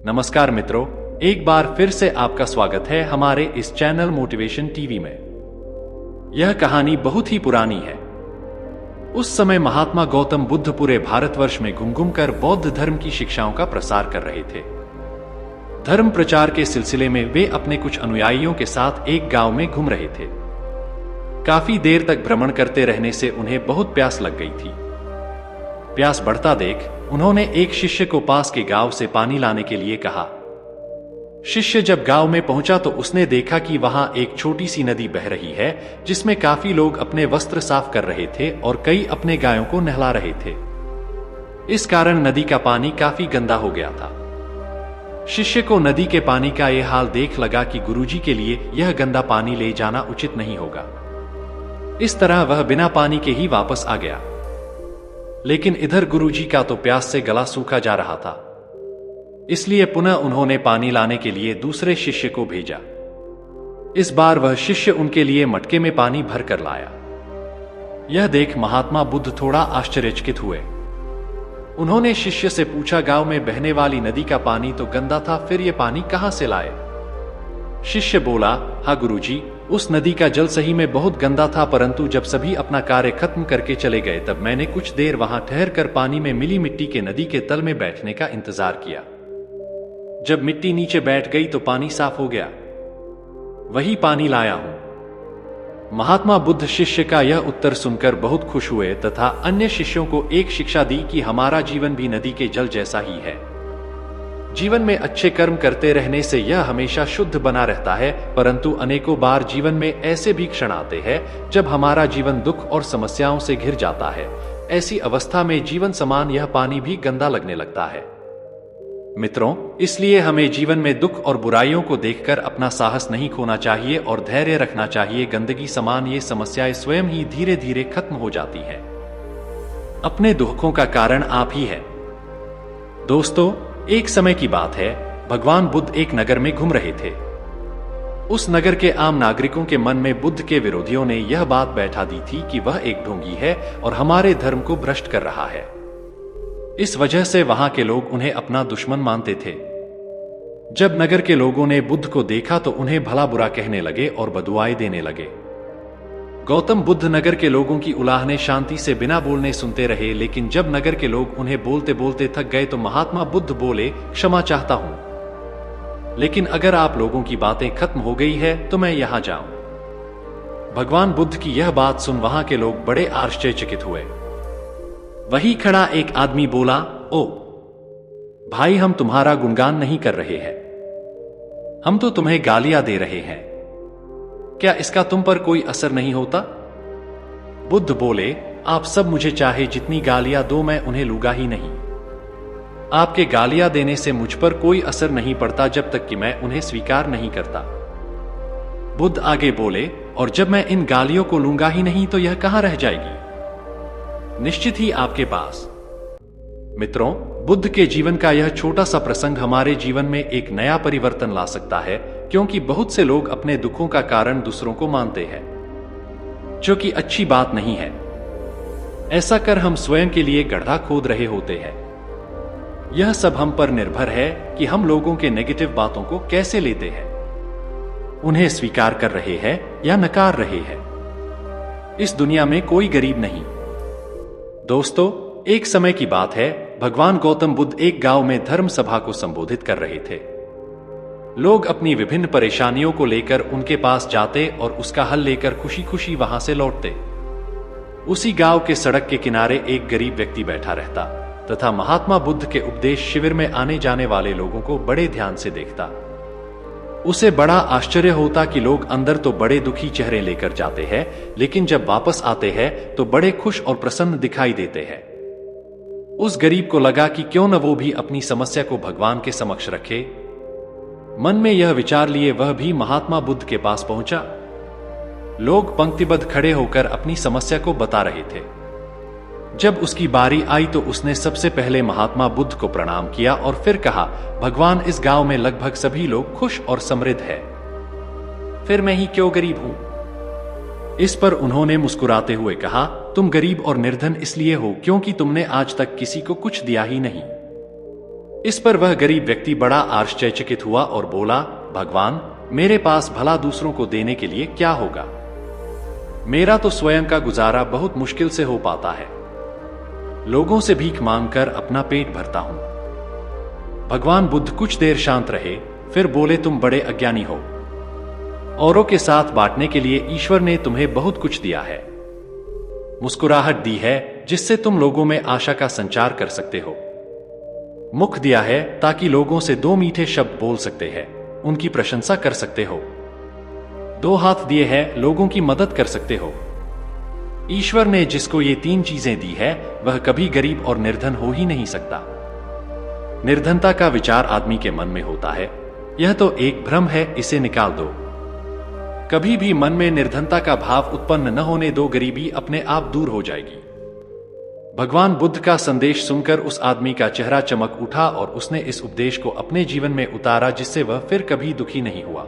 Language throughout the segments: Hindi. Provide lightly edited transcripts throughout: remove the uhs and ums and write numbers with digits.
नमस्कार मित्रों, एक बार फिर से आपका स्वागत है हमारे इस चैनल मोटिवेशन टीवी में। यह कहानी बहुत ही पुरानी है। उस समय महात्मा गौतम बुद्ध पूरे भारतवर्ष में घूम घूम कर बौद्ध धर्म की शिक्षाओं का प्रसार कर रहे थे। धर्म प्रचार के सिलसिले में वे अपने कुछ अनुयायियों के साथ एक गांव में घूम रहे थे। काफी देर तक भ्रमण करते रहने से उन्हें बहुत प्यास लग गई थी। प्यास बढ़ता देख उन्होंने एक शिष्य को पास के गांव से पानी लाने के लिए कहा। शिष्य जब गांव में पहुंचा तो उसने देखा कि वहां एक छोटी सी नदी बह रही है, जिसमें काफी लोग अपने वस्त्र साफ कर रहे थे और कई अपने गायों को नहला रहे थे। इस कारण नदी का पानी काफी गंदा हो गया था। शिष्य को नदी के पानी का यह हाल देख लगा कि गुरुजी के लिए यह गंदा पानी ले जाना उचित नहीं होगा। इस तरह वह बिना पानी के ही वापस आ गया। लेकिन इधर गुरुजी का तो प्यास से गला सूखा जा रहा था, इसलिए पुनः उन्होंने पानी लाने के लिए दूसरे शिष्य को भेजा। इस बार वह शिष्य उनके लिए मटके में पानी भर कर लाया। यह देख महात्मा बुद्ध थोड़ा आश्चर्यचकित हुए। उन्होंने शिष्य से पूछा, गांव में बहने वाली नदी का पानी तो गंदा था, फिर यह पानी कहां से लाए? शिष्य बोला, हाँ गुरुजी, उस नदी का जल सही में बहुत गंदा था, परंतु जब सभी अपना कार्य खत्म करके चले गए तब मैंने कुछ देर वहां ठहर कर पानी में मिली मिट्टी के नदी के तल में बैठने का इंतजार किया। जब मिट्टी नीचे बैठ गई तो पानी साफ हो गया, वही पानी लाया हूं। महात्मा बुद्ध शिष्य का यह उत्तर सुनकर बहुत खुश हुए तथा अन्य शिष्यों को एक शिक्षा दी कि हमारा जीवन भी नदी के जल जैसा ही है। जीवन में अच्छे कर्म करते रहने से यह हमेशा शुद्ध बना रहता है, परंतु अनेकों बार जीवन में ऐसे भी क्षण आते हैं जब हमारा जीवन दुख और समस्याओं से घिर जाता है। ऐसी अवस्था में जीवन समान यह पानी भी गंदा लगने लगता है। मित्रों, इसलिए हमें जीवन में दुख और बुराइयों को देखकर अपना साहस नहीं खोना चाहिए और धैर्य रखना चाहिए। गंदगी समान ये समस्याएं स्वयं ही धीरे धीरे खत्म हो जाती हैं। अपने दुखों का कारण आप ही है। दोस्तों, एक समय की बात है, भगवान बुद्ध एक नगर में घूम रहे थे। उस नगर के आम नागरिकों के मन में बुद्ध के विरोधियों ने यह बात बैठा दी थी कि वह एक ढोंगी है और हमारे धर्म को भ्रष्ट कर रहा है। इस वजह से वहां के लोग उन्हें अपना दुश्मन मानते थे। जब नगर के लोगों ने बुद्ध को देखा तो उन्हें भला बुरा कहने लगे और बदुआएं देने लगे। गौतम बुद्ध नगर के लोगों की उलाहने शांति से बिना बोलने सुनते रहे, लेकिन जब नगर के लोग उन्हें बोलते बोलते थक गए तो महात्मा बुद्ध बोले, क्षमा चाहता हूं, लेकिन अगर आप लोगों की बातें खत्म हो गई है तो मैं यहां जाऊं। भगवान बुद्ध की यह बात सुन वहां के लोग बड़े आश्चर्यचकित हुए। वहीं खड़ा एक आदमी बोला, ओ भाई, हम तुम्हारा गुणगान नहीं कर रहे हैं, हम तो तुम्हें गालियां दे रहे हैं। क्या इसका तुम पर कोई असर नहीं होता? बुद्ध बोले, आप सब मुझे चाहे जितनी गालियां दो, मैं उन्हें लूंगा ही नहीं। आपके गालियां देने से मुझ पर कोई असर नहीं पड़ता जब तक कि मैं उन्हें स्वीकार नहीं करता। बुद्ध आगे बोले, और जब मैं इन गालियों को लूंगा ही नहीं तो यह कहां रह जाएगी? निश्चित ही आपके पास। मित्रों, बुद्ध के जीवन का यह छोटा सा प्रसंग हमारे जीवन में एक नया परिवर्तन ला सकता है, क्योंकि बहुत से लोग अपने दुखों का कारण दूसरों को मानते हैं, जो कि अच्छी बात नहीं है। ऐसा कर हम स्वयं के लिए गड्ढा खोद रहे होते हैं। यह सब हम पर निर्भर है कि हम लोगों के नेगेटिव बातों को कैसे लेते हैं, उन्हें स्वीकार कर रहे हैं या नकार रहे हैं। इस दुनिया में कोई गरीब नहीं। दोस्तों, एक समय की बात है, भगवान गौतम बुद्ध एक गांव में धर्म सभा को संबोधित कर रहे थे। लोग अपनी विभिन्न परेशानियों को लेकर उनके पास जाते और उसका हल लेकर खुशी खुशी वहां से लौटते। उसी गांव के सड़क के किनारे एक गरीब व्यक्ति बैठा रहता तथा महात्मा बुद्ध के उपदेश शिविर में आने जाने वाले लोगों को बड़े ध्यान से देखता। उसे बड़ा आश्चर्य होता कि लोग अंदर तो बड़े दुखी चेहरे लेकर जाते हैं, लेकिन जब वापस आते हैं तो बड़े खुश और प्रसन्न दिखाई देते हैं। उस गरीब को लगा कि क्यों न वो भी अपनी समस्या को भगवान के समक्ष रखे। मन में यह विचार लिए वह भी महात्मा बुद्ध के पास पहुंचा। लोग पंक्तिबद्ध खड़े होकर अपनी समस्या को बता रहे थे। जब उसकी बारी आई तो उसने सबसे पहले महात्मा बुद्ध को प्रणाम किया और फिर कहा, भगवान, इस गांव में लगभग सभी लोग खुश और समृद्ध हैं, फिर मैं ही क्यों गरीब हूं? इस पर उन्होंने मुस्कुराते हुए कहा, तुम गरीब और निर्धन इसलिए हो क्योंकि तुमने आज तक किसी को कुछ दिया ही नहीं। इस पर वह गरीब व्यक्ति बड़ा आश्चर्यचकित हुआ और बोला, भगवान, मेरे पास भला दूसरों को देने के लिए क्या होगा? मेरा तो स्वयं का गुजारा बहुत मुश्किल से हो पाता है। लोगों से भीख मांगकर अपना पेट भरता हूं। भगवान बुद्ध कुछ देर शांत रहे, फिर बोले, तुम बड़े अज्ञानी हो। औरों के साथ बांटने के लिए ईश्वर ने तुम्हें बहुत कुछ दिया है। मुस्कुराहट दी है जिससे तुम लोगों में आशा का संचार कर सकते हो। मुख दिया है ताकि लोगों से दो मीठे शब्द बोल सकते हैं, उनकी प्रशंसा कर सकते हो। दो हाथ दिए हैं, लोगों की मदद कर सकते हो। ईश्वर ने जिसको ये तीन चीजें दी है वह कभी गरीब और निर्धन हो ही नहीं सकता। निर्धनता का विचार आदमी के मन में होता है, यह तो एक भ्रम है, इसे निकाल दो। कभी भी मन में निर्धनता का भाव उत्पन्न न होने दो, गरीबी अपने आप दूर हो जाएगी। भगवान बुद्ध का संदेश सुनकर उस आदमी का चेहरा चमक उठा और उसने इस उपदेश को अपने जीवन में उतारा, जिससे वह फिर कभी दुखी नहीं हुआ।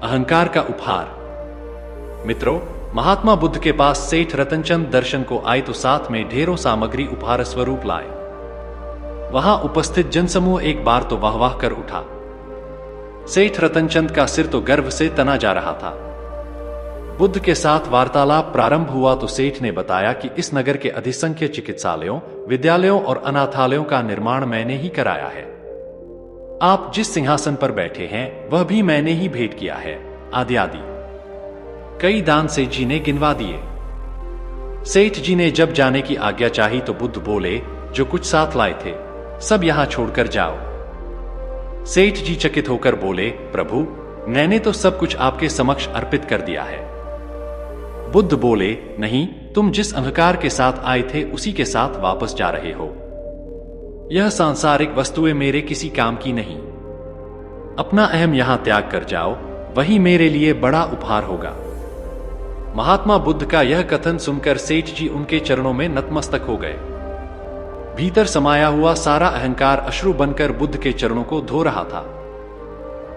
अहंकार का उपहार। मित्रों, महात्मा बुद्ध के पास सेठ रतनचंद दर्शन को आए तो साथ में ढेरों सामग्री उपहार स्वरूप लाए। वहां उपस्थित जनसमूह एक बार तो वाह वाह कर उठा। सेठ रतनचंद का सिर तो गर्व से तना जा रहा था। बुद्ध के साथ वार्तालाप प्रारंभ हुआ तो सेठ ने बताया कि इस नगर के अधिसंख्य चिकित्सालयों, विद्यालयों और अनाथालयों का निर्माण मैंने ही कराया है। आप जिस सिंहासन पर बैठे हैं वह भी मैंने ही भेंट किया है, आदि आदि कई दान सेठ जी ने गिनवा दिए। सेठ जी ने जब जाने की आज्ञा चाही तो बुद्ध बोले, जो कुछ साथ लाए थे सब यहां छोड़कर जाओ। सेठ जी चकित होकर बोले, प्रभु, मैंने तो सब कुछ आपके समक्ष अर्पित कर दिया है। बुद्ध बोले, नहीं, तुम जिस अहंकार के साथ आए थे उसी के साथ वापस जा रहे हो। यह सांसारिक वस्तुएं मेरे किसी काम की नहीं। अपना अहम यहां त्याग कर जाओ, वही मेरे लिए बड़ा उपहार होगा। महात्मा बुद्ध का यह कथन सुनकर सेठ जी उनके चरणों में नतमस्तक हो गए। भीतर समाया हुआ सारा अहंकार अश्रु बनकर बुद्ध के चरणों को धो रहा था।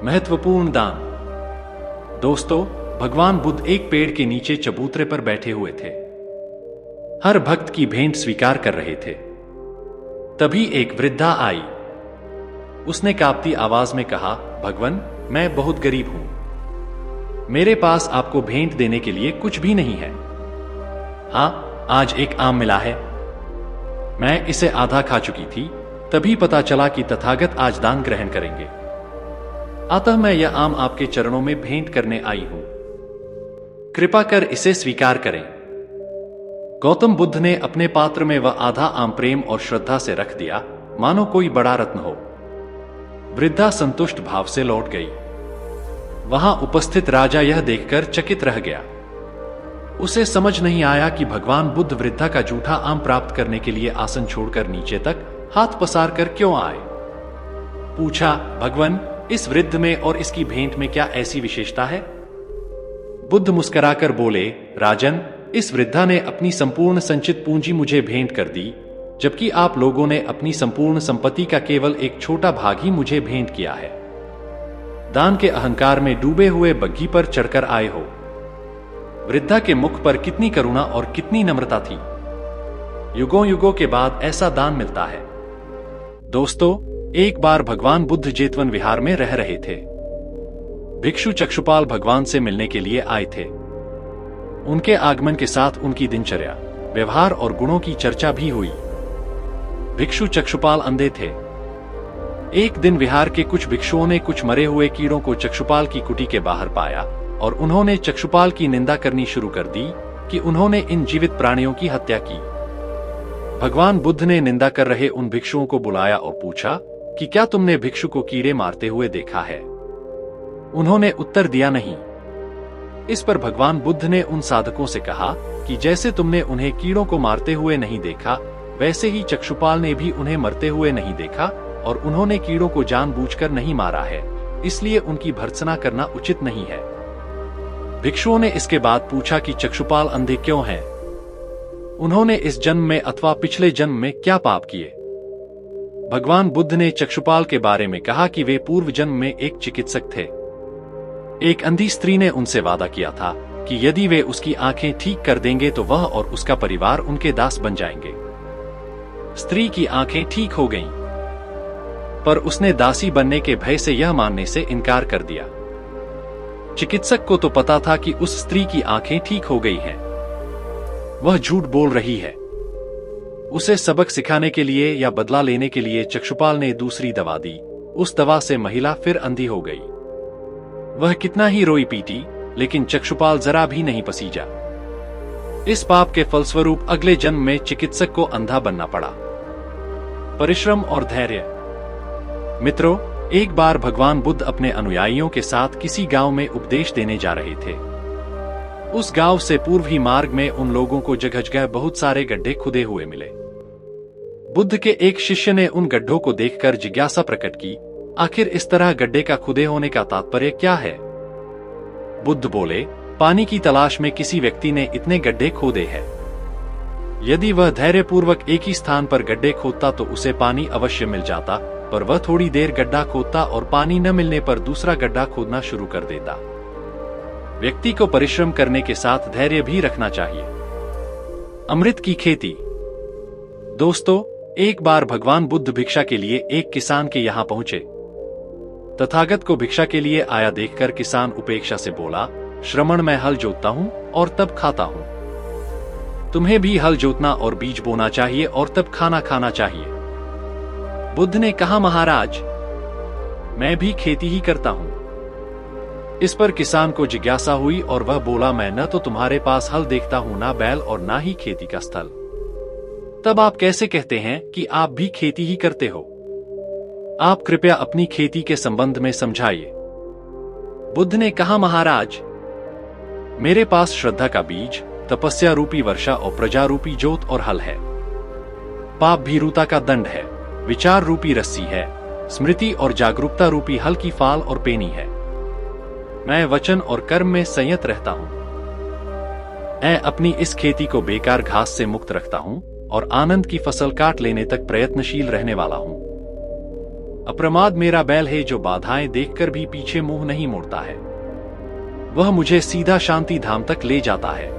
महत्वपूर्ण दान। दोस्तों, भगवान बुद्ध एक पेड़ के नीचे चबूतरे पर बैठे हुए थे। हर भक्त की भेंट स्वीकार कर रहे थे। तभी एक वृद्धा आई। उसने कांपती आवाज में कहा, भगवान, मैं बहुत गरीब हूं। मेरे पास आपको भेंट देने के लिए कुछ भी नहीं है। हां, आज एक आम मिला है। मैं इसे आधा खा चुकी थी, तभी पता चला कि तथागत आज दान ग्रहण करेंगे। अतः मैं यह आम आपके चरणों में भेंट करने आई हूं। कृपा कर इसे स्वीकार करें। गौतम बुद्ध ने अपने पात्र में वह आधा आम प्रेम और श्रद्धा से रख दिया, मानो कोई बड़ा रत्न हो। वृद्धा संतुष्ट भाव से लौट गई। वहां उपस्थित राजा यह देखकर चकित रह गया। उसे समझ नहीं आया कि भगवान बुद्ध वृद्धा का जूठा आम प्राप्त करने के लिए आसन छोड़कर नीचे तक हाथ पसार कर क्यों आए। पूछा, भगवान, इस वृद्ध में और इसकी भेंट में क्या ऐसी विशेषता है? बुद्ध मुस्कुराकर बोले, राजन, इस वृद्धा ने अपनी संपूर्ण संचित पूंजी मुझे भेंट कर दी, जबकि आप लोगों ने अपनी संपूर्ण संपत्ति का केवल एक छोटा भाग ही मुझे भेंट किया है। दान के अहंकार में डूबे हुए बग्घी पर चढ़कर आए हो। वृद्धा के मुख पर कितनी करुणा और कितनी नम्रता थी। युगों युगों के बाद ऐसा दान मिलता है। दोस्तों, एक बार भगवान बुद्ध जेतवन विहार में रह रहे थे। भिक्षु चक्षुपाल भगवान से मिलने के लिए आए थे। उनके आगमन के साथ उनकी दिनचर्या, व्यवहार और गुणों की चर्चा भी हुई। भिक्षु चक्षुपाल अंधे थे। एक दिन विहार के कुछ भिक्षुओं ने कुछ मरे हुए कीड़ों को चक्षुपाल की कुटी के बाहर पाया और उन्होंने चक्षुपाल की निंदा करनी शुरू कर दी कि उन्होंने इन जीवित प्राणियों की हत्या की। भगवान बुद्ध ने निंदा कर रहे उन भिक्षुओं को बुलाया और पूछा कि क्या तुमने भिक्षु को कीड़े मारते हुए देखा है? उन्होंने उत्तर दिया, नहीं। इस पर भगवान बुद्ध ने उन साधकों से कहा कि जैसे तुमने उन्हें कीड़ों को मारते हुए नहीं देखा, वैसे ही चक्षुपाल ने भी उन्हें मरते हुए नहीं देखा और उन्होंने कीड़ों को जानबूझकर नहीं मारा है, इसलिए उनकी भर्त्सना करना उचित नहीं है। भिक्षुओं ने इसके बाद पूछा कि चक्षुपाल अंधे क्यों हैं? उन्होंने इस जन्म में अथवा पिछले जन्म में क्या पाप किए? भगवान बुद्ध ने चक्षुपाल के बारे में कहा कि वे पूर्व जन्म में एक चिकित्सक थे। एक अंधी स्त्री ने उनसे वादा किया था कि यदि वे उसकी आंखें ठीक कर देंगे तो वह और उसका परिवार उनके दास बन जाएंगे। स्त्री की आंखें ठीक हो गईं। पर उसने दासी बनने के भय से यह मानने से इनकार कर दिया। चिकित्सक को तो पता था कि उस स्त्री की आंखें ठीक हो गई हैं। वह झूठ बोल रही है। उसे सबक सिखाने के लिए या बदला लेने के लिए चक्षुपाल ने दूसरी दवा दी। उस दवा से महिला फिर अंधी हो गई। वह कितना ही रोई पीटी, लेकिन चक्षुपाल जरा भी नहीं पसीजा। इस पाप के फलस्वरूप अगले जन्म में चिकित्सक को अंधा बनना पड़ा। परिश्रम और धैर्य। मित्रों, एक बार भगवान बुद्ध अपने अनुयायियों के साथ किसी गांव में उपदेश देने जा रहे थे। उस गांव से पूर्व ही मार्ग में उन लोगों को जगह जगह बहुत सारे गड्ढे खुदे हुए मिले। बुद्ध के एक शिष्य ने उन गड्ढों को देखकर जिज्ञासा प्रकट की, आखिर इस तरह गड्ढे का खुदे होने का तात्पर्य क्या है? बुद्ध बोले, पानी की तलाश में किसी व्यक्ति ने इतने गड्ढे खोदे हैं। यदि वह धैर्यपूर्वक एक ही स्थान पर गड्ढे खोदता तो उसे पानी अवश्य मिल जाता, पर वह थोड़ी देर गड्ढा खोदता और पानी न मिलने पर दूसरा गड्ढा खोदना शुरू कर देता। व्यक्ति को परिश्रम करने के साथ धैर्य भी रखना चाहिए। अमृत की खेती। दोस्तों, एक बार भगवान बुद्ध भिक्षा के लिए एक किसान के यहां पहुंचे। तथागत को भिक्षा के लिए आया देखकर किसान उपेक्षा से बोला, श्रमण मैं हल जोतता हूं और तब खाता हूं। तुम्हें भी हल जोतना और बीज बोना चाहिए और तब खाना खाना चाहिए। बुद्ध ने कहा, महाराज, मैं भी खेती ही करता हूं। इस पर किसान को जिज्ञासा हुई और वह बोला, मैं न तो तुम्हारे पास हल देखता हूं, ना बैल और ना ही खेती का स्थल। तब आप कैसे कहते हैं कि आप भी खेती ही करते हो? आप कृपया अपनी खेती के संबंध में समझाइए। बुद्ध ने कहा, महाराज, मेरे पास श्रद्धा का बीज, तपस्या रूपी वर्षा और प्रजा रूपी जोत और हल है। पाप भीरुता का दंड है, विचार रूपी रस्सी है, स्मृति और जागरूकता रूपी हल की फाल और पेनी है। मैं वचन और कर्म में संयत रहता हूं। मैं अपनी इस खेती को बेकार घास से मुक्त रखता हूं और आनंद की फसल काट लेने तक प्रयत्नशील रहने वाला हूं। अप्रमाद मेरा बैल है जो बाधाएं देखकर भी पीछे मुंह नहीं मोड़ता है। वह मुझे सीधा शांति धाम तक ले जाता है।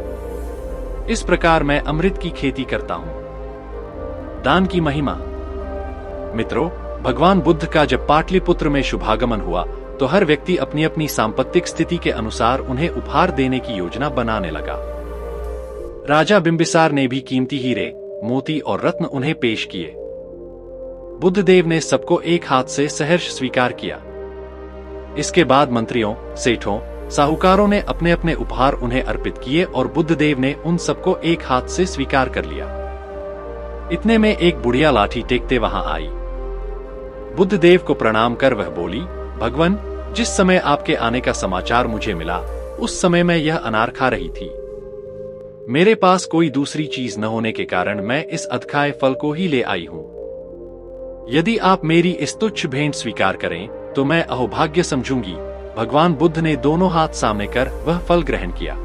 इस प्रकार मैं अमृत की खेती करता हूं। दान की महिमा। मित्रों, भगवान बुद्ध का जब पाटलिपुत्र में शुभागमन हुआ तो हर व्यक्ति अपनी अपनी सांपत्तिक स्थिति के अनुसार उन्हें उपहार देने की योजना बनाने लगा। राजा बिंबिसार ने भी कीमती हीरे, मोती और रत्न उन्हें पेश किए। बुद्धदेव ने सबको एक हाथ से सहर्ष स्वीकार किया। इसके बाद मंत्रियों, सेठों, साहूकारों ने अपने अपने उपहार उन्हें अर्पित किए और बुद्धदेव ने उन सबको एक हाथ से स्वीकार कर लिया। इतने में एक बुढ़िया लाठी टेकते वहां आई। बुद्धदेव को प्रणाम कर वह बोली, भगवन, जिस समय आपके आने का समाचार मुझे मिला उस समय मैं यह अनार खा रही थी। मेरे पास कोई दूसरी चीज न होने के कारण मैं इस अधखाए फल को ही ले आई हूं। यदि आप मेरी इस तुच्छ भेंट स्वीकार करें तो मैं अहोभाग्य समझूंगी। भगवान बुद्ध ने दोनों हाथ सामने कर वह फल ग्रहण किया।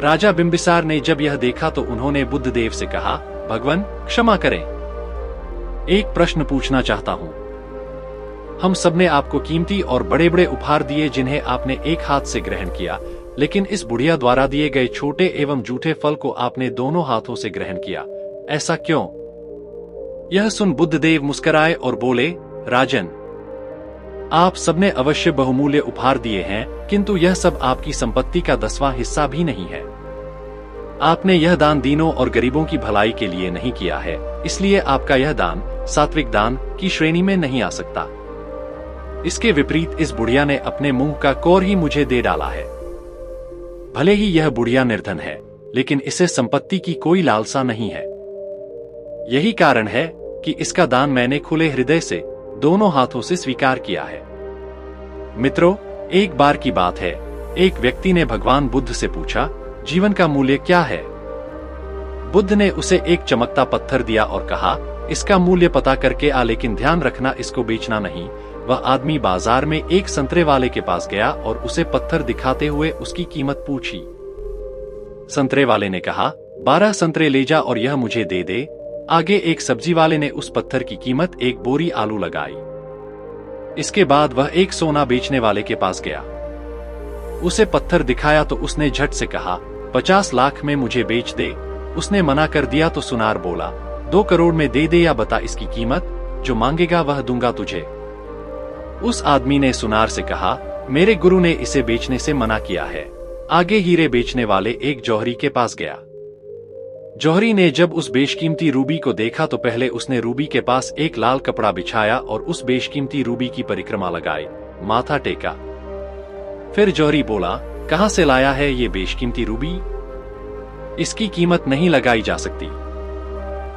राजा बिंबिसार ने जब यह देखा तो उन्होंने बुद्धदेव से कहा, भगवन, क्षमा करें, एक प्रश्न पूछना चाहता हूं। हम सबने आपको कीमती और बड़े बड़े उपहार दिए जिन्हें आपने एक हाथ से ग्रहण किया, लेकिन इस बुढ़िया द्वारा दिए गए छोटे एवं जूठे फल को आपने दोनों हाथों से ग्रहण किया, ऐसा क्यों? यह सुन बुद्धदेव मुस्कुराए और बोले, राजन, आप सबने अवश्य बहुमूल्य उपहार दिए हैं, किंतु यह सब आपकी संपत्ति का 10वां हिस्सा भी नहीं है। आपने यह दान दीनों और गरीबों की भलाई के लिए नहीं किया है, इसलिए आपका यह दान सात्विक दान की श्रेणी में नहीं आ सकता। इसके विपरीत इस बुढ़िया ने अपने मुंह का कौर ही मुझे दे डाला है। भले ही यह बुढ़िया निर्धन है, लेकिन इसे संपत्ति की कोई लालसा नहीं है। यही कारण है कि इसका दान मैंने खुले हृदय से दोनों हाथों से स्वीकार किया है। मित्रों, एक बार की बात है, एक व्यक्ति ने भगवान बुद्ध से पूछा, जीवन का मूल्य क्या है? बुद्ध ने उसे एक चमकता पत्थर दिया और कहा, इसका मूल्य पता करके आ, लेकिन ध्यान रखना इसको बेचना नहीं। वह आदमी बाजार में एक संतरे वाले के पास गया और उसे पत्थर दिखाते हुए उसकी कीमत पूछी। संतरे वाले ने कहा, 12 संतरे ले जा और यह मुझे दे दे। आगे एक सब्जी वाले ने उस पत्थर की कीमत 1 बोरी आलू लगाई। इसके बाद वह एक सोना बेचने वाले के पास गया। उसे पत्थर दिखाया तो उसने झट से कहा, 50 लाख में मुझे बेच दे। उसने मना कर दिया तो सुनार बोला, 2 करोड़ में दे दे या बता इसकी कीमत। जो मांगेगा वह दूंगा तुझे। उस आदमी ने सुनार से कहा, मेरे गुरु ने इसे बेचने से मना किया है। आगे हीरे बेचने वाले एक जौहरी के पास गया। जौहरी ने जब उस बेशकीमती रूबी को देखा तो पहले उसने रूबी के पास एक लाल कपड़ा बिछाया और उस बेशकीमती रूबी की परिक्रमा लगाई, माथा टेका। फिर जौहरी बोला, कहां से लाया है ये बेशकीमती रूबी? इसकी कीमत नहीं लगाई जा सकती।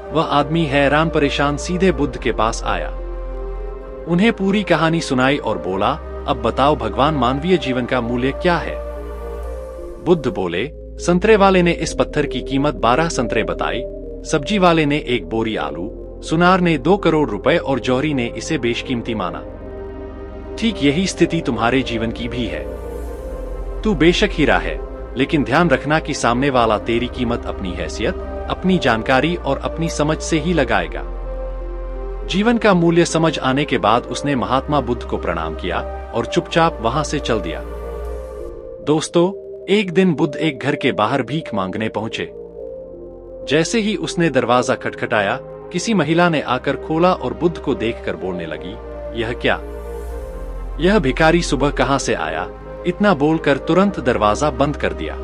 वह आदमी हैरान परेशान सीधे बुद्ध के पास आया, उन्हें पूरी कहानी सुनाई और बोला, अब बताओ भगवान, मानवीय जीवन का मूल्य क्या है? बुद्ध बोले, संतरे वाले ने इस पत्थर की कीमत 12 संतरे बताई, सब्जी वाले ने 1 बोरी आलू, सुनार ने 2 करोड़ रुपए और जौहरी ने इसे बेशकीमती माना। ठीक यही स्थिति तुम्हारे जीवन की भी है। तू बेशक हीरा है, लेकिन ध्यान रखना कि सामने वाला तेरी कीमत अपनी हैसियत, अपनी जानकारी और अपनी समझ से ही लगाएगा। जीवन का मूल्य समझ आने के बाद उसने महात्मा बुद्ध को प्रणाम किया और चुपचाप वहां से चल दिया। दोस्तों, एक दिन बुद्ध एक घर के बाहर भीख मांगने पहुंचे। जैसे ही उसने दरवाजा खटखटाया, किसी महिला ने आकर खोला और बुद्ध को देखकर बोलने लगी, यह क्या? यह भिखारी सुबह कहां से आया? इतना बोलकर तुरंत दरवाजा बंद कर दिया।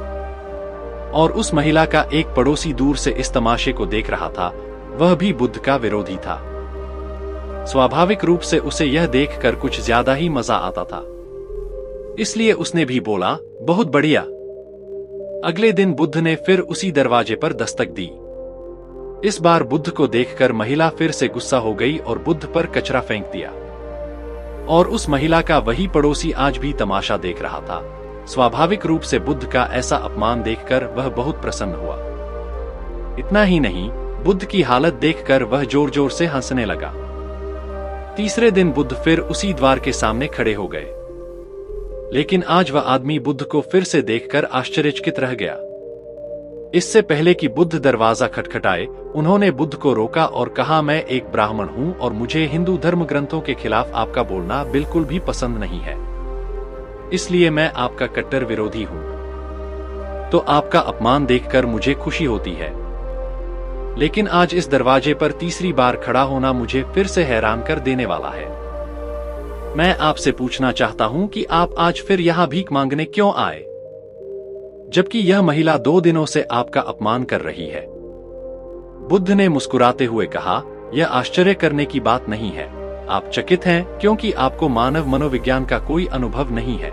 और उस महिला का एक पड़ोसी दूर से इस तमाशे को देख रहा था, वह भी बुद्ध का विरोधी था। स्वाभाविक रूप से उसे यह देखकर कुछ ज्यादा ही मजा आता था, इसलिए उसने भी बोला, बहुत बढ़िया। अगले दिन बुद्ध ने फिर उसी दरवाजे पर दस्तक दी। इस बार बुद्ध को देखकर महिला फिर से गुस्सा हो गई और बुद्ध पर कचरा फेंक दिया। और उस महिला का वही पड़ोसी आज भी तमाशा देख रहा था। स्वाभाविक रूप से बुद्ध का ऐसा अपमान देखकर वह बहुत प्रसन्न हुआ। इतना ही नहीं, बुद्ध की हालत देखकर वह जोर जोर से हंसने लगा। तीसरे दिन बुद्ध फिर उसी द्वार के सामने खड़े हो गए, लेकिन आज वह आदमी बुद्ध को फिर से देखकर आश्चर्यचकित रह गया। इससे पहले कि बुद्ध दरवाजा खटखटाए, उन्होंने बुद्ध को रोका और कहा, मैं एक ब्राह्मण हूं और मुझे हिंदू धर्म ग्रंथों के खिलाफ आपका बोलना बिल्कुल भी पसंद नहीं है, इसलिए मैं आपका कट्टर विरोधी हूं। तो आपका अपमान देखकर मुझे खुशी होती है, लेकिन आज इस दरवाजे पर तीसरी बार खड़ा होना मुझे फिर से हैरान कर देने वाला है। मैं आपसे पूछना चाहता हूं कि आप आज फिर यहां भीख मांगने क्यों आए, जबकि यह महिला 2 दिनों से आपका अपमान कर रही है? बुद्ध ने मुस्कुराते हुए कहा, यह आश्चर्य करने की बात नहीं है। आप चकित हैं क्योंकि आपको मानव मनोविज्ञान का कोई अनुभव नहीं है।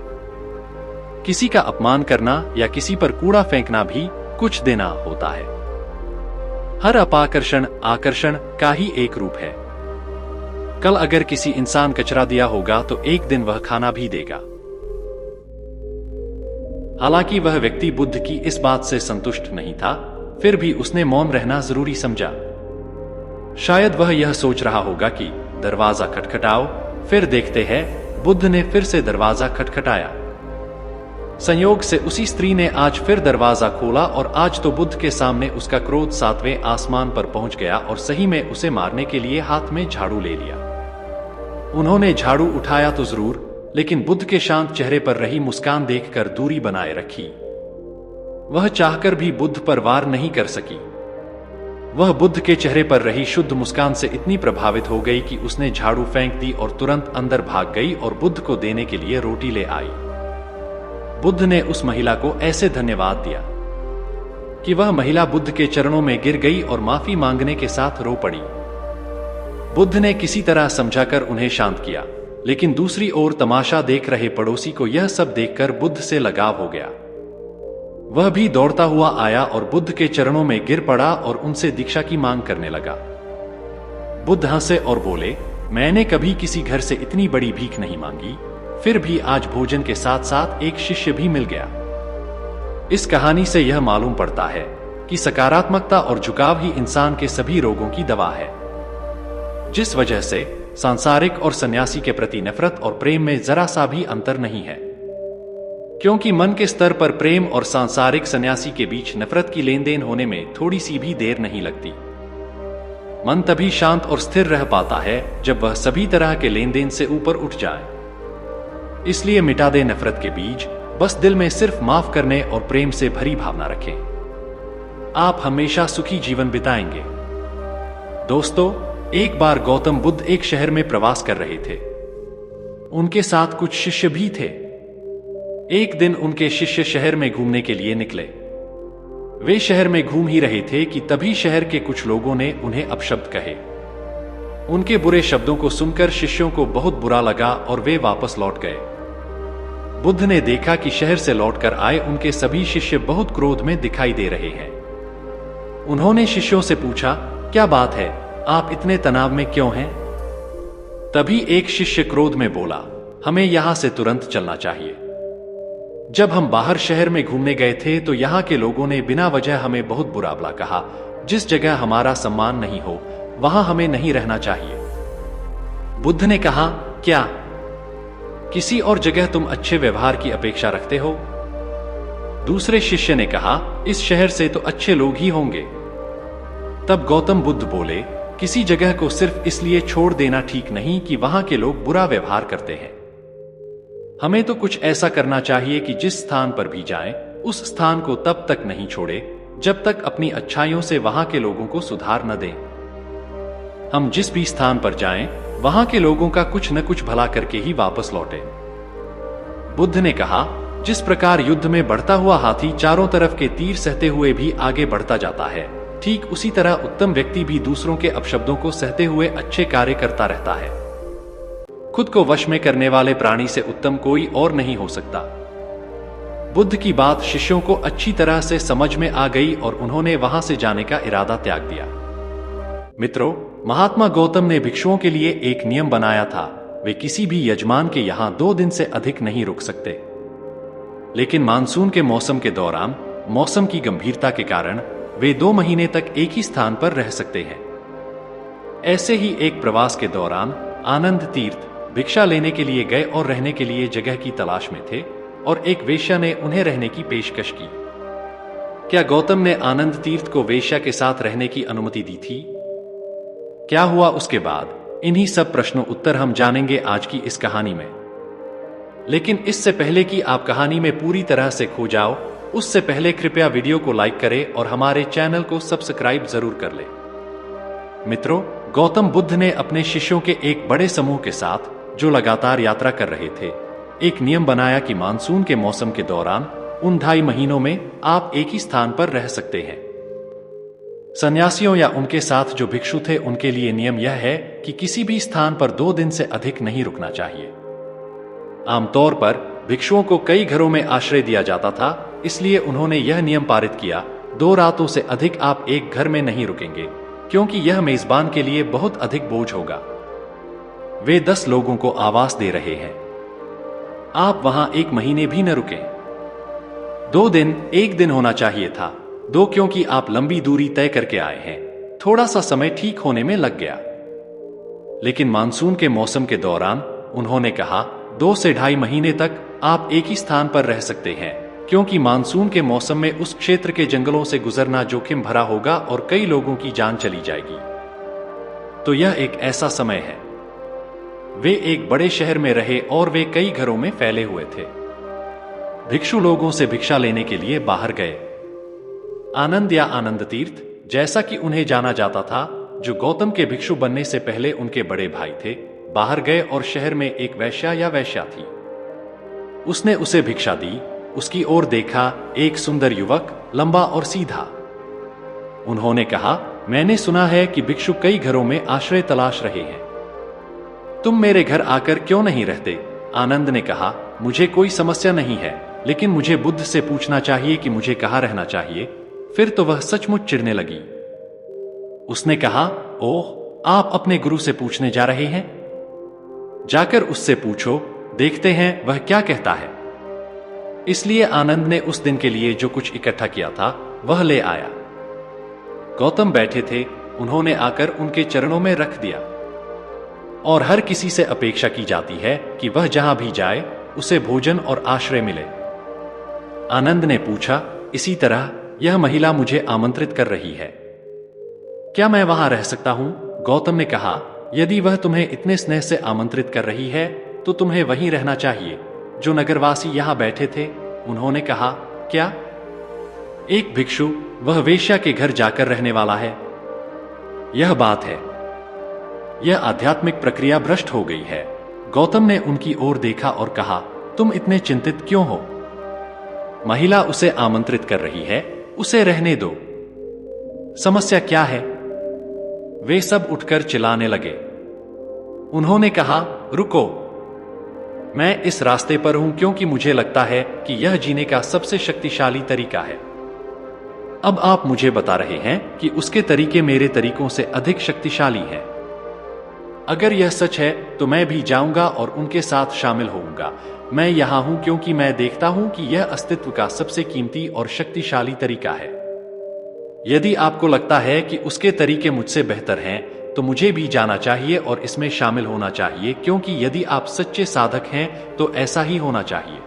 किसी का अपमान करना या किसी पर कूड़ा फेंकना भी कुछ देना होता है। हर अपाकर्षण आकर्षण का ही एक रूप है। कल अगर किसी इंसान कचरा दिया होगा तो एक दिन वह खाना भी देगा। हालांकि वह व्यक्ति बुद्ध की इस बात से संतुष्ट नहीं था, फिर भी उसने मौन रहना जरूरी समझा। शायद वह यह सोच रहा होगा कि दरवाजा खटखटाओ, फिर देखते हैं। बुद्ध ने फिर से दरवाजा खटखटाया। संयोग से उसी स्त्री ने आज फिर दरवाजा खोला और आज तो बुद्ध के सामने उसका क्रोध 7वें आसमान पर पहुंच गया और सही में उसे मारने के लिए हाथ में झाड़ू ले लिया। उन्होंने झाड़ू उठाया तो जरूर, लेकिन बुद्ध के शांत चेहरे पर रही मुस्कान देखकर दूरी बनाए रखी। वह चाहकर भी बुद्ध पर वार नहीं कर सकी। वह बुद्ध के चेहरे पर रही शुद्ध मुस्कान से इतनी प्रभावित हो गई कि उसने झाड़ू फेंक दी और तुरंत अंदर भाग गई और बुद्ध को देने के लिए रोटी ले आई। बुद्ध ने उस महिला को ऐसे धन्यवाद दिया कि वह महिला बुद्ध के चरणों में गिर गई और माफी मांगने के साथ रो पड़ी। बुद्ध ने किसी तरह समझाकर उन्हें शांत किया, लेकिन दूसरी ओर तमाशा देख रहे पड़ोसी को यह सब देखकर बुद्ध से लगाव हो गया। वह भी दौड़ता हुआ आया और बुद्ध के चरणों में गिर पड़ा और उनसे दीक्षा की मांग करने लगा। बुद्ध हंसे और बोले, मैंने कभी किसी घर से इतनी बड़ी भीख नहीं मांगी, फिर भी आज भोजन के साथ साथ एक शिष्य भी मिल गया। इस कहानी से यह मालूम पड़ता है कि सकारात्मकता और झुकाव ही इंसान के सभी रोगों की दवा है, जिस वजह से सांसारिक और सन्यासी के प्रति नफरत और प्रेम में जरा सा भी अंतर नहीं है। क्योंकि मन के स्तर पर प्रेम और सांसारिक सन्यासी के बीच नफरत की लेन देन होने में थोड़ी सी भी देर नहीं लगती। मन तभी शांत और स्थिर रह पाता है जब वह सभी तरह के लेन देन से ऊपर उठ जाए। इसलिए मिटा दे नफरत के बीज, बस दिल में सिर्फ माफ करने और प्रेम से भरी भावना रखें। आप हमेशा सुखी जीवन बिताएंगे। दोस्तों, एक बार गौतम बुद्ध एक शहर में प्रवास कर रहे थे। उनके साथ कुछ शिष्य भी थे। एक दिन उनके शिष्य शहर में घूमने के लिए निकले। वे शहर में घूम ही रहे थे कि तभी शहर के कुछ लोगों ने उन्हें अपशब्द कहे। उनके बुरे शब्दों को सुनकर शिष्यों को बहुत बुरा लगा और वे वापस लौट गए। बुद्ध ने देखा कि शहर से लौटकर आए उनके सभी शिष्य बहुत क्रोध में दिखाई दे रहे हैं। उन्होंने शिष्यों से पूछा, क्या बात है, आप इतने तनाव में क्यों हैं? तभी एक शिष्य क्रोध में बोला, हमें यहां से तुरंत चलना चाहिए। जब हम बाहर शहर में घूमने गए थे तो यहाँ के लोगों ने बिना वजह हमें बहुत बुरा भला कहा। जिस जगह हमारा सम्मान नहीं हो वहां हमें नहीं रहना चाहिए। बुद्ध ने कहा, क्या किसी और जगह तुम अच्छे व्यवहार की अपेक्षा रखते हो? दूसरे शिष्य ने कहा, इस शहर से तो अच्छे लोग ही होंगे। तब गौतम बुद्ध बोले, किसी जगह को सिर्फ इसलिए छोड़ देना ठीक नहीं कि वहां के लोग बुरा व्यवहार करते हैं। हमें तो कुछ ऐसा करना चाहिए कि जिस स्थान पर भी जाएं, उस स्थान को तब तक नहीं छोड़े जब तक अपनी अच्छाइयों से वहां के लोगों को सुधार न दें। हम जिस भी स्थान पर जाएं, वहां के लोगों का कुछ न कुछ भला करके ही वापस लौटें। बुद्ध ने कहा, जिस प्रकार युद्ध में बढ़ता हुआ हाथी चारों तरफ के तीर सहते हुए भी आगे बढ़ता जाता है, ठीक उसी तरह उत्तम व्यक्ति भी दूसरों के अपशब्दों को सहते हुए अच्छे कार्य करता रहता है। खुद को वश में करने वाले प्राणी से उत्तम कोई और नहीं हो सकता। बुद्ध की बात शिष्यों को अच्छी तरह से समझ में आ गई और उन्होंने वहां से जाने का इरादा त्याग दिया। मित्रों, महात्मा गौतम ने भिक्षुओं के लिए एक नियम बनाया था। वे किसी भी यजमान के यहां 2 दिन से अधिक नहीं रुक सकते। लेकिन मानसून के मौसम के दौरान मौसम की गंभीरता के कारण वे 2 महीने तक एक ही स्थान पर रह सकते हैं। ऐसे ही एक प्रवास के दौरान आनंद तीर्थ भिक्षा लेने के लिए गए और रहने के लिए जगह की तलाश में थे और एक वेश्या ने उन्हें रहने की पेशकश की। क्या गौतम ने आनंद तीर्थ को वेश्या के साथ रहने की अनुमति दी थी? क्या हुआ उसके बाद? इन्हीं सब प्रश्नों उत्तर हम जानेंगे आज की इस कहानी में। लेकिन इससे पहले कि आप कहानी में पूरी तरह से खो जाओ, उससे पहले कृपया वीडियो को लाइक करें और हमारे चैनल को सब्सक्राइब जरूर कर लें। मित्रों, गौतम बुद्ध ने अपने शिष्यों के एक बड़े समूह के साथ, जो लगातार यात्रा कर रहे थे, एक नियम बनाया कि मानसून के मौसम के दौरान उन 2.5 महीनों में आप एक ही स्थान पर रह सकते हैं। सन्यासियों या उनके साथ जो भिक्षु थे उनके लिए नियम यह है कि किसी भी स्थान पर 2 दिन से अधिक नहीं रुकना चाहिए। आमतौर पर भिक्षुओं को कई घरों में आश्रय दिया जाता था, इसलिए उन्होंने यह नियम पारित किया, 2 रातों से अधिक आप एक घर में नहीं रुकेंगे, क्योंकि यह मेजबान के लिए बहुत अधिक बोझ होगा। वे 10 लोगों को आवास दे रहे हैं, आप वहां 1 महीने भी न रुकें। 2 दिन 1 दिन होना चाहिए था, 2 क्योंकि आप लंबी दूरी तय करके आए हैं, थोड़ा सा समय ठीक होने में लग गया। लेकिन मानसून के मौसम के दौरान उन्होंने कहा, 2 से 2.5 महीने तक आप एक ही स्थान पर रह सकते हैं, क्योंकि मानसून के मौसम में उस क्षेत्र के जंगलों से गुजरना जोखिम भरा होगा और कई लोगों की जान चली जाएगी। तो यह एक ऐसा समय है। वे एक बड़े शहर में रहे और वे कई घरों में फैले हुए थे। भिक्षु लोगों से भिक्षा लेने के लिए बाहर गए। आनंद या आनंद तीर्थ, जैसा कि उन्हें जाना जाता था, जो गौतम के भिक्षु बनने से पहले उनके बड़े भाई थे, बाहर गए और शहर में एक वैश्या या वैश्या थी। उसने उसे भिक्षा दी। उसकी ओर देखा, एक सुंदर युवक, लंबा और सीधा। उन्होंने कहा, मैंने सुना है कि भिक्षु कई घरों में आश्रय तलाश रहे हैं, तुम मेरे घर आकर क्यों नहीं रहते? आनंद ने कहा, मुझे कोई समस्या नहीं है, लेकिन मुझे बुद्ध से पूछना चाहिए कि मुझे कहाँ रहना चाहिए। फिर तो वह सचमुच चिढ़ने लगी। उसने कहा, ओह, आप अपने गुरु से पूछने जा रहे हैं? जाकर उससे पूछो, देखते हैं वह क्या कहता है। इसलिए आनंद ने उस दिन के लिए जो कुछ इकट्ठा किया था वह ले आया। गौतम बैठे थे, उन्होंने आकर उनके चरणों में रख दिया। और हर किसी से अपेक्षा की जाती है कि वह जहां भी जाए उसे भोजन और आश्रय मिले। आनंद ने पूछा, इसी तरह यह महिला मुझे आमंत्रित कर रही है, क्या मैं वहां रह सकता हूं? गौतम ने कहा, यदि वह तुम्हें इतने स्नेह से आमंत्रित कर रही है तो तुम्हें वहीं रहना चाहिए जो नगरवासी यहां बैठे थे। उन्होंने कहा, क्या? एक भिक्षु, वह वेश्या के घर जाकर रहने वाला है? यह बात है। यह आध्यात्मिक प्रक्रिया भ्रष्ट हो गई है। गौतम ने उनकी ओर देखा और कहा, तुम इतने चिंतित क्यों हो? महिला उसे आमंत्रित कर रही है, उसे रहने दो। समस्या क्या है? वे सब उठकर चिल्लाने लगे। उन्होंने कहा, रुको, मैं इस रास्ते पर हूं क्योंकि मुझे लगता है कि यह जीने का सबसे शक्तिशाली तरीका है। अब आप मुझे बता रहे हैं कि उसके तरीके मेरे तरीकों से अधिक शक्तिशाली हैं। अगर यह सच है तो मैं भी जाऊंगा और उनके साथ शामिल होऊंगा। मैं यहां हूं क्योंकि मैं देखता हूं कि यह अस्तित्व का सबसे कीमती और शक्तिशाली तरीका है। यदि आपको लगता है कि उसके तरीके मुझसे बेहतर हैं, तो मुझे भी जाना चाहिए और इसमें शामिल होना चाहिए, क्योंकि यदि आप सच्चे साधक हैं तो ऐसा ही होना चाहिए।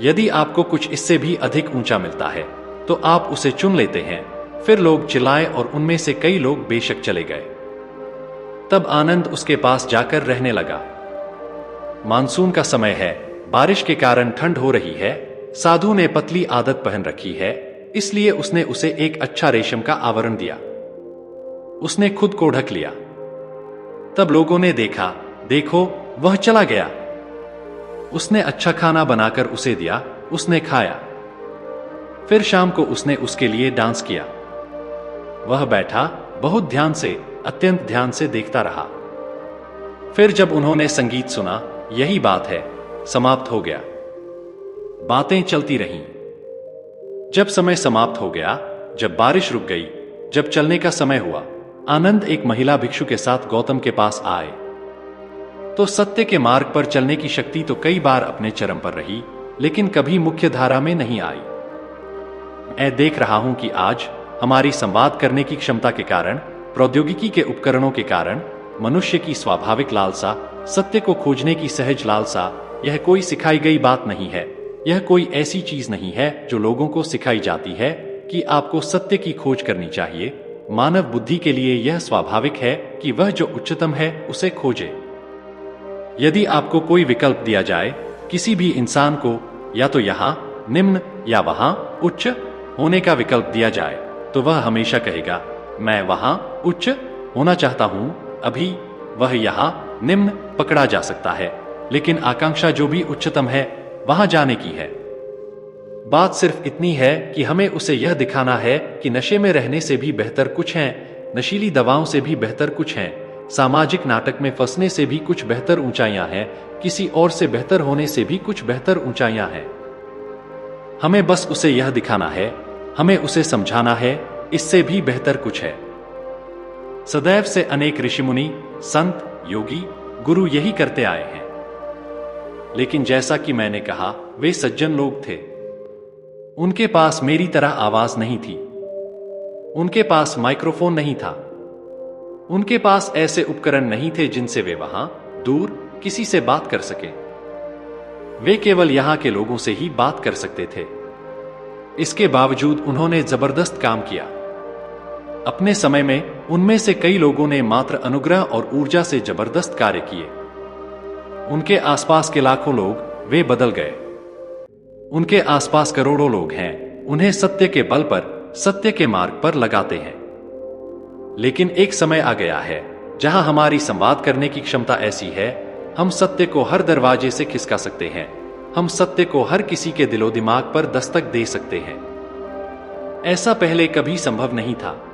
यदि आपको कुछ इससे भी अधिक ऊंचा मिलता है तो आप उसे चुन लेते हैं। फिर लोग चिल्लाए और उनमें से कई लोग बेशक चले गए। तब आनंद उसके पास जाकर रहने लगा। मानसून का समय है, बारिश के कारण ठंड हो रही है। साधु ने पतली आदत पहन रखी है, इसलिए उसने उसे एक अच्छा रेशम का आवरण दिया। उसने खुद को ढक लिया। तब लोगों ने देखा, देखो वह चला गया। उसने अच्छा खाना बनाकर उसे दिया, उसने खाया। फिर शाम को उसने उसके लिए डांस किया। वह बैठा बहुत ध्यान से, अत्यंत ध्यान से देखता रहा। फिर जब उन्होंने संगीत सुना, यही बात है, समाप्त हो गया। बातें चलती रहीं। जब समय समाप्त हो गया, जब बारिश रुक गई, जब चलने का समय हुआ, आनंद एक महिला भिक्षु के साथ गौतम के पास आए। तो सत्य के मार्ग पर चलने की शक्ति तो कई बार अपने चरम पर रही, लेकिन कभी मुख्य धारा में नहीं आई। मैं देख रहा हूं कि आज हमारी संवाद करने की क्षमता के कारण, प्रौद्योगिकी के उपकरणों के कारण, मनुष्य की स्वाभाविक लालसा, सत्य को खोजने की सहज लालसा, यह कोई सिखाई गई बात नहीं है। यह कोई ऐसी चीज नहीं है जो लोगों को सिखाई जाती है कि आपको सत्य की खोज करनी चाहिए। मानव बुद्धि के लिए यह स्वाभाविक है कि वह जो उच्चतम है उसे खोजे। यदि आपको कोई विकल्प दिया जाए, किसी भी इंसान को या तो यहां निम्न या वहां उच्च होने का विकल्प दिया जाए, तो वह हमेशा कहेगा, मैं वहां उच्च होना चाहता हूं। अभी वह यहां निम्न पकड़ा जा सकता है, लेकिन आकांक्षा जो भी उच्चतम है वहां जाने की है। बात सिर्फ इतनी है कि हमें उसे यह दिखाना है कि नशे में रहने से भी बेहतर कुछ है, नशीली दवाओं से भी बेहतर कुछ है, सामाजिक नाटक में फंसने से भी कुछ बेहतर ऊंचाइयां हैं, किसी और से बेहतर होने से भी कुछ बेहतर ऊंचाइयां हैं। हमें बस उसे यह दिखाना है, हमें उसे समझाना है, इससे भी बेहतर कुछ है। सदैव से अनेक ऋषिमुनि, संत, योगी, गुरु यही करते आए हैं। लेकिन जैसा कि मैंने कहा, वे सज्जन लोग थे। उनके पास मेरी तरह आवाज नहीं थी। उनके पास माइक्रोफोन नहीं था। उनके पास ऐसे उपकरण नहीं थे जिनसे वे वहां दूर किसी से बात कर सके। वे केवल यहां के लोगों से ही बात कर सकते थे। इसके बावजूद उन्होंने जबरदस्त काम किया। अपने समय में उनमें से कई लोगों ने मात्र अनुग्रह और ऊर्जा से जबरदस्त कार्य किए। उनके आसपास के लाखों लोग, वे बदल गए। उनके आसपास करोड़ों लोग हैं, उन्हें सत्य के बल पर, सत्य के मार्ग पर लगाते हैं। लेकिन एक समय आ गया है जहां हमारी संवाद करने की क्षमता ऐसी है, हम सत्य को हर दरवाजे से खिसका सकते हैं। हम सत्य को हर किसी के दिलो दिमाग पर दस्तक दे सकते हैं। ऐसा पहले कभी संभव नहीं था।